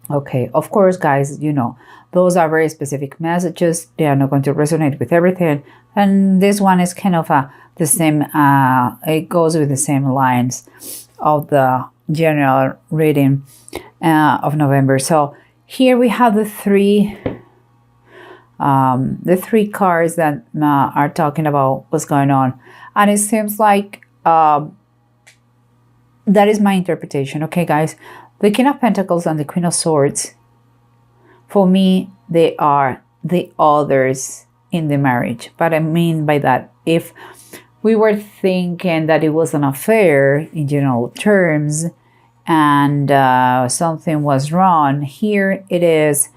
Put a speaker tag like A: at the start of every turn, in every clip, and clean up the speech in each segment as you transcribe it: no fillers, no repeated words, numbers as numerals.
A: Okay, of course, guys, those are very specific messages. They are not going to resonate with everything. And this one is kind of the same, it goes with the same lines of the general reading of November. So here we have the three cards that are talking about what's going on. And it seems like that is my interpretation. Okay, guys, the King of Pentacles and the Queen of Swords, for me, they are the others in the marriage. But I mean by that, if we were thinking that it was an affair in general terms and something was wrong, here it is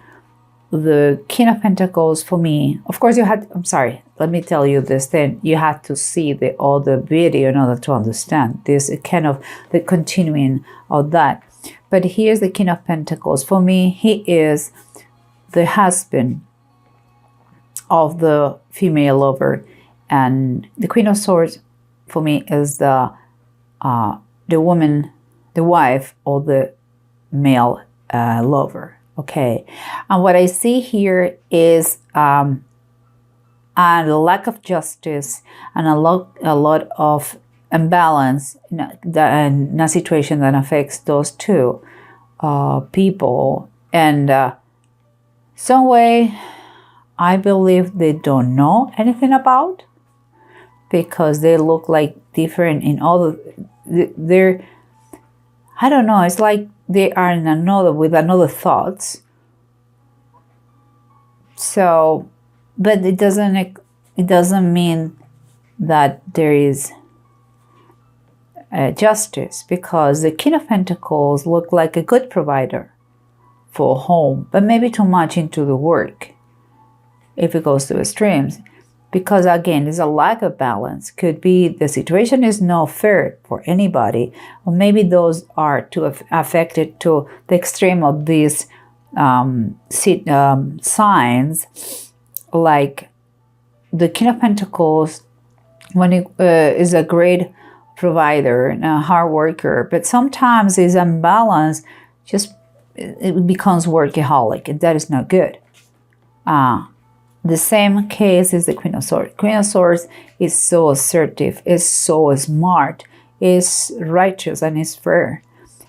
A: the King of Pentacles for me. Of course, I'm sorry, let me tell you this thing. You had to see the other video in order to understand this kind of the continuing of that. But here's the King of Pentacles. For me, he is the husband of the female lover. And the Queen of Swords, for me, is the woman, the wife of the male lover. Okay, and what I see here is a lack of justice and a lot of imbalance in a situation that affects those two people. And some way, I believe they don't know anything about, because they look like different in all they're, I don't know, it's like they are in with another thoughts. So, but it doesn't mean that there is justice, because the King of Pentacles look like a good provider for home, but maybe too much into the work if it goes to extremes. Because again, there's a lack of balance. Could be the situation is not fair for anybody, or maybe those are too affected to the extreme of these signs, like the King of Pentacles, when it is a great provider and a hard worker, but sometimes is unbalanced, just it becomes workaholic, and that is not good. The same case is the Queen of Swords. Queen of Swords is so assertive, is so smart, is righteous, and is fair.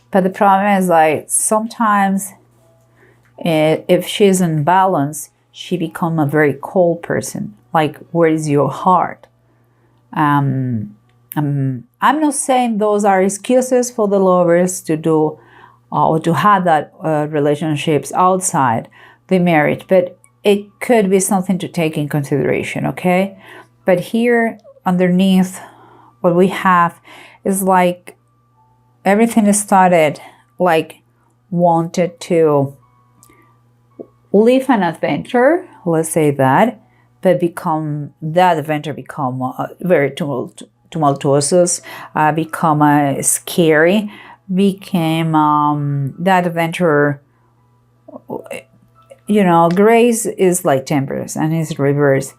A: But the problem is, like, sometimes if she's in balance, she becomes a very cold person. Like, where is your heart? I'm not saying those are excuses for the lovers to do or to have that relationships outside the marriage, but it could be something to take in consideration, okay? But here underneath, what we have is like everything started like wanted to live an adventure, let's say that, but that adventure become very tumultuous, become scary, became that adventure. Grace is like temperance and it's reverse.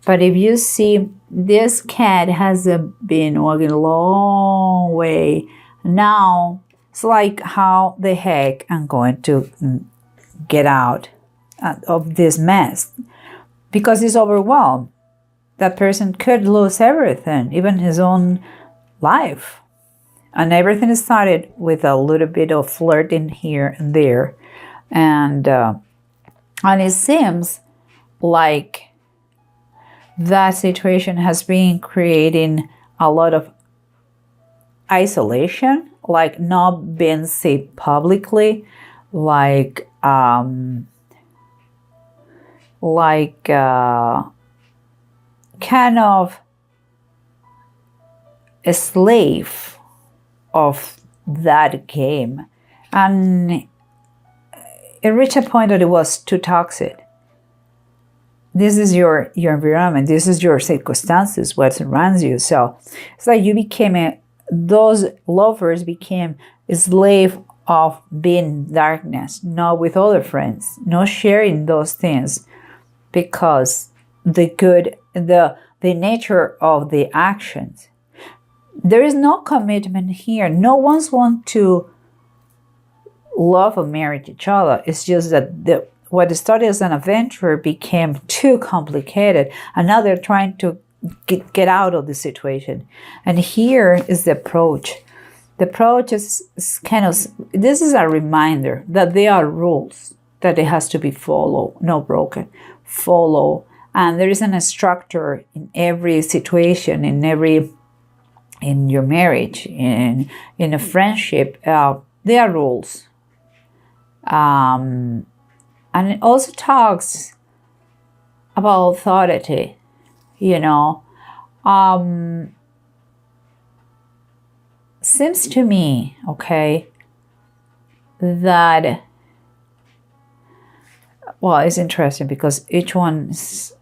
A: But if you see, this cat has been walking a long way. Now, it's like, how the heck I'm going to get out of this mess? Because he's overwhelmed. That person could lose everything, even his own life. And everything started with a little bit of flirting here and there. And it seems like that situation has been creating a lot of isolation, like not being seen publicly, like kind of a slave of that game. And it reached a point that it was too toxic. This is your environment. This is your circumstances, what surrounds you. So it's like those lovers became a slave of being darkness, not with other friends, not sharing those things, because the nature of the actions. There is no commitment here. No one's want to love or married each other. It's just that what started as an adventure became too complicated, and now they're trying to get out of the situation. And here is the approach. The approach is kind of, this is a reminder that there are rules that it has to be followed, not broken, follow. And there isn't a structure in every situation, in your marriage, in a friendship. There are rules. And it also talks about authority, seems to me, okay, that, well, it's interesting because each one is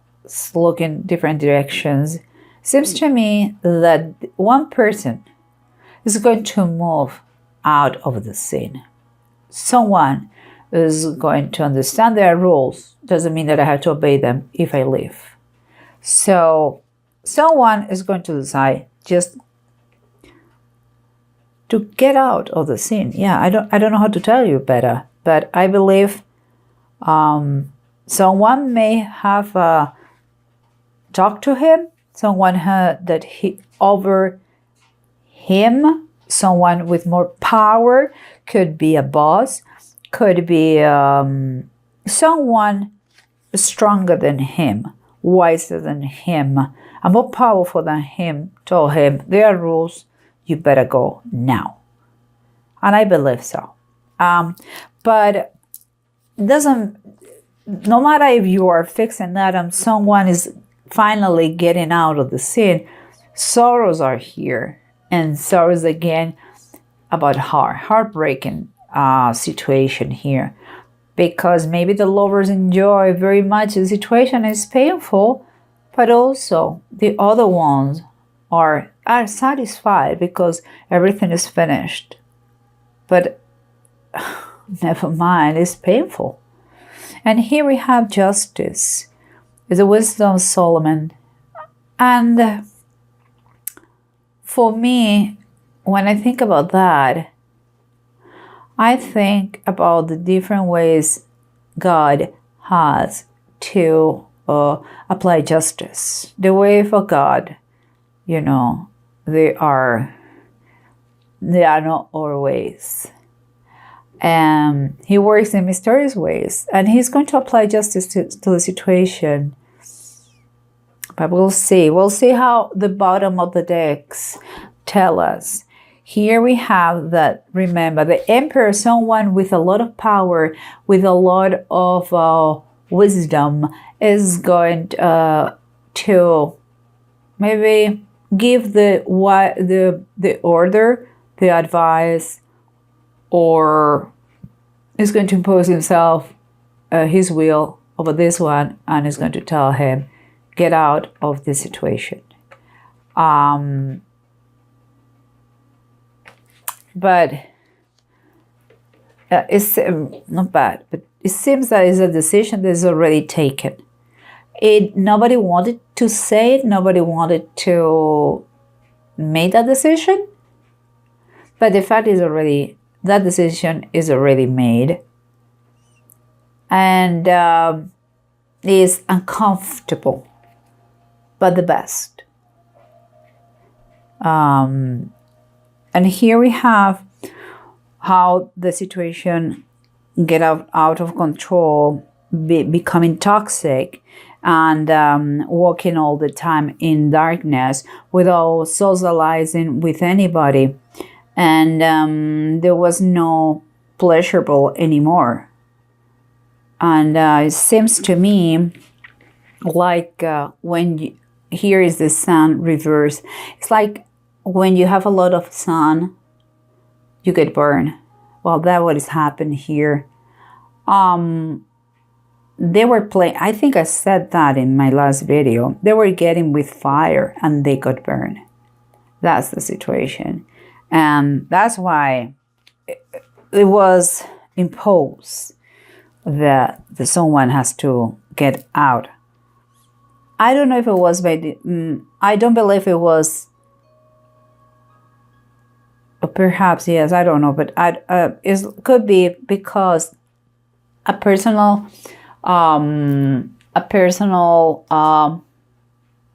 A: looking different directions. Seems to me that one person is going to move out of the scene. Someone is going to understand their rules. Doesn't mean that I have to obey them if I leave. So someone is going to decide just to get out of the scene. Yeah, I don't know how to tell you better, but I believe someone may have talked to him, someone heard that he over him, someone with more power, could be a boss, could be someone stronger than him, wiser than him, and more powerful than him, told him, there are rules, you better go now. And I believe so. But no matter if you are fixing that and someone is finally getting out of the scene, sorrows are here. And sorrows again about heartbreaking situation here. Because maybe the lovers enjoy very much the situation is painful, but also the other ones are satisfied because everything is finished. But never mind, it's painful. And here we have justice, the wisdom of Solomon. And for me, when I think about that, I think about the different ways God has to apply justice. The way for God, they are not our ways. And he works in mysterious ways, and he's going to apply justice to the situation. But we'll see. We'll see how the bottom of the decks tell us. Here we have that, remember, the emperor, someone with a lot of power, with a lot of wisdom, is going to maybe give the order, the advice, or is going to impose himself, his will over this one, and is going to tell him, get out of this situation. But it's not bad, but it seems that it's a decision that is already taken. Nobody wanted to say it, nobody wanted to make that decision, but the fact is that decision is already made, and is uncomfortable, but the best. And here we have how the situation get out of control, becoming toxic, and walking all the time in darkness without socializing with anybody. And there was no pleasurable anymore. And it seems to me like here is the sun reverse. It's like when you have a lot of sun, you get burned. Well, that's what has happened here. They were playing, I think I said that in my last video, they were getting with fire and they got burned. That's the situation. And that's why it was imposed that someone has to get out. I don't know if it was I don't believe it was Or perhaps yes, I don't know, but it could be because a personal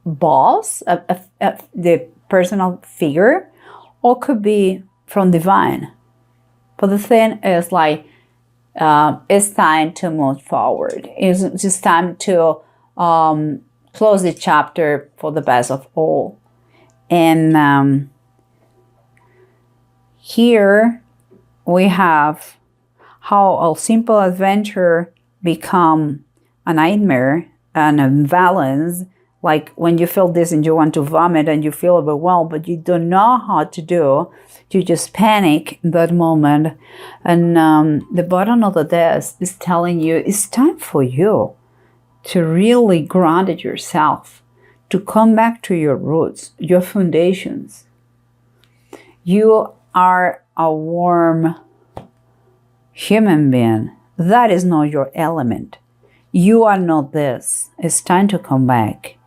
A: boss, the personal figure, or could be from divine. But the thing is like, it's time to move forward. It's just time to close the chapter for the best of all. And here we have how a simple adventure become a nightmare, an imbalance, like when you feel this and you want to vomit and you feel overwhelmed, but you don't know how to do. You just panic in that moment. And the bottom of the desk is telling you it's time for you to really ground yourself, to come back to your roots, your foundations. You are a warm human being. That is not your element. You are not this. It's time to come back.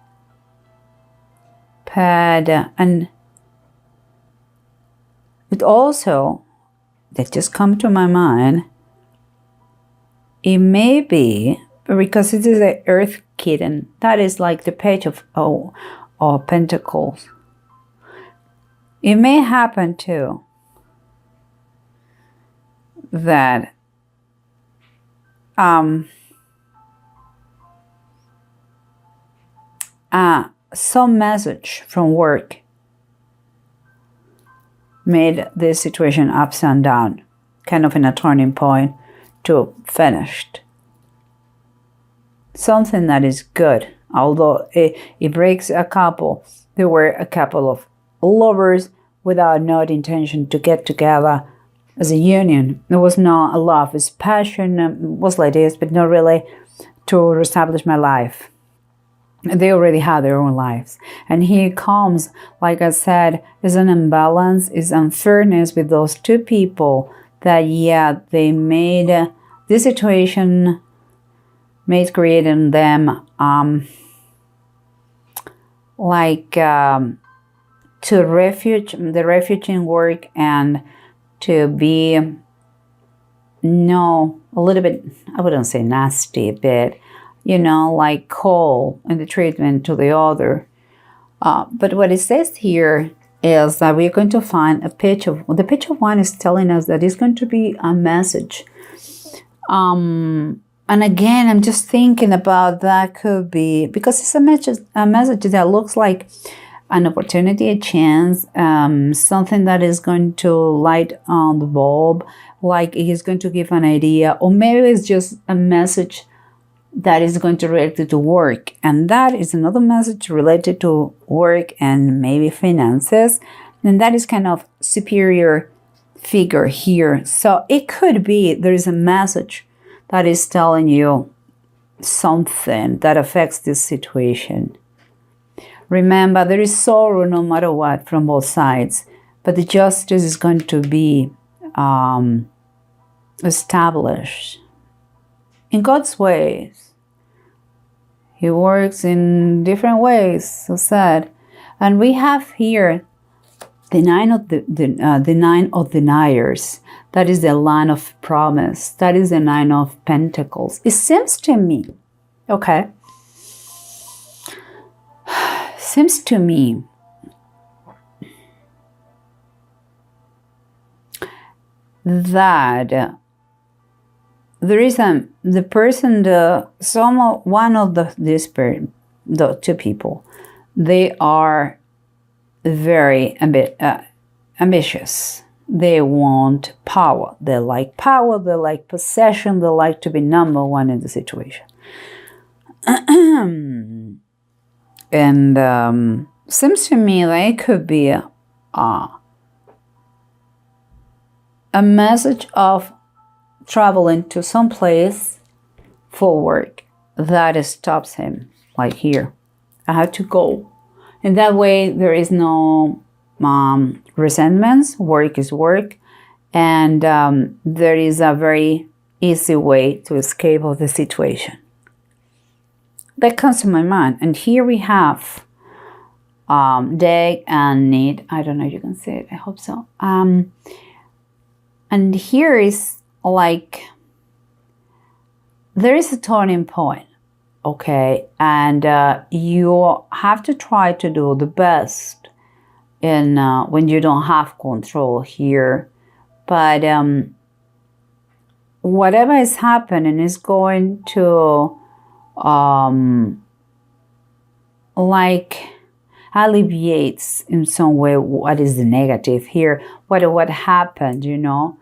A: And it also, that just come to my mind, it may be, because it is the earth kitten, that is like the page of Pentacles. It may happen too that some message from work made this situation ups and down, kind of in a turning point to finished. Something that is good, although it breaks a couple. There were a couple of lovers without no intention to get together as a union. There was not a love, it's passion, was like this, but not really to establish my life. They already had their own lives. And here comes, like I said, is an imbalance, is unfairness with those two people that, yeah, they made this situation, made creating them to refuge in work and to be, a little bit, I wouldn't say nasty, but like cold in the treatment to the other. But what it says here is that we're going to find the page of one is telling us that it's going to be a message. And again, I'm just thinking about that could be, because it's a message that looks like an opportunity, a chance, something that is going to light on the bulb, like it is going to give an idea, or maybe it's just a message that is going to relate to work, and that is another message related to work and maybe finances, and that is kind of superior figure here. So it could be there is a message that is telling you something that affects this situation. Remember, there is sorrow no matter what from both sides, but the justice is going to be established in God's ways. He works in different ways, so sad. And we have here the nine of deniers. That is the line of promise. That is the 9 of Pentacles. It seems to me, okay, seems to me that there is the person, one of the two people, they are very ambitious. They want power. They like power. They like possession. They like to be number one in the situation. And seems to me that it could be a message of traveling to some place for work that stops him, like here, I have to go. In that way, there is no resentments. Work is work, and there is a very easy way to escape of the situation. That comes to my mind. And here we have deck and need. I don't know if you can see it. I hope so. And here is like, there is a turning point, okay? And you have to try to do the best in when you don't have control here. But whatever is happening is going to like alleviates in some way what is the negative here, what happened, you know.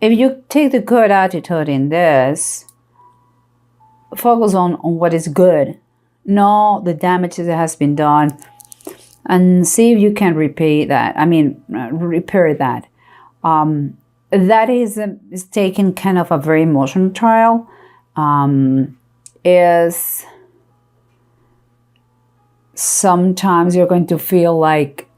A: If you take the good attitude in this, focus on what is good, know the damage that has been done, and see if you can repair that. Repair that. That is taking kind of a very emotional trial. Is sometimes you're going to feel like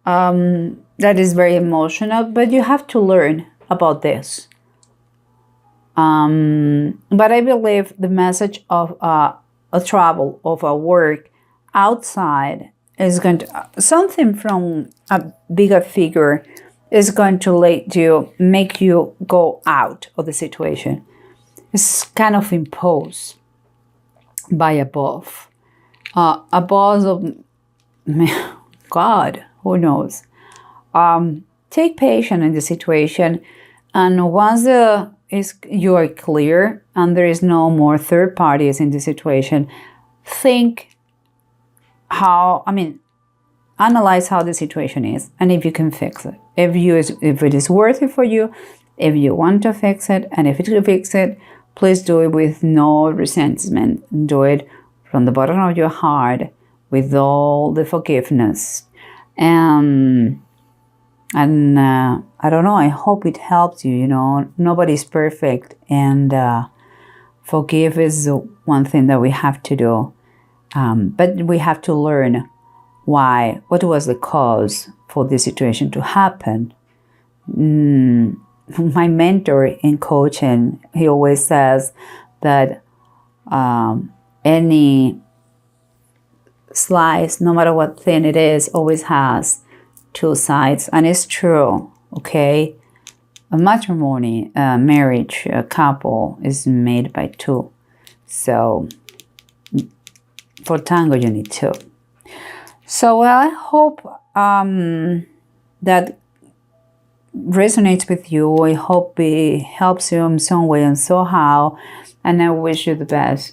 A: that is very emotional, but you have to learn about this. But I believe the message of a travel, of a work outside is going to, something from a bigger figure is going to make you go out of the situation. It's kind of imposed by above. A boss of God, who knows? Take patience in the situation, and once you are clear and there is no more third parties in the situation, analyze how the situation is and if you can fix it. If it is worth it for you, if you want to fix it, and if you fix it, please do it with no resentment. Do it from the bottom of your heart with all the forgiveness. And I don't know, I hope it helps you, you know. Nobody's perfect, and forgive is one thing that we have to do. But we have to learn what was the cause for this situation to happen. My mentor in coaching, he always says that any slice, no matter what thin it is, always has two sides. And it's true, okay? A matrimony, a marriage, a couple is made by two. So for tango, you need two. So I hope that resonates with you. I hope it helps you in some way and somehow. And I wish you the best.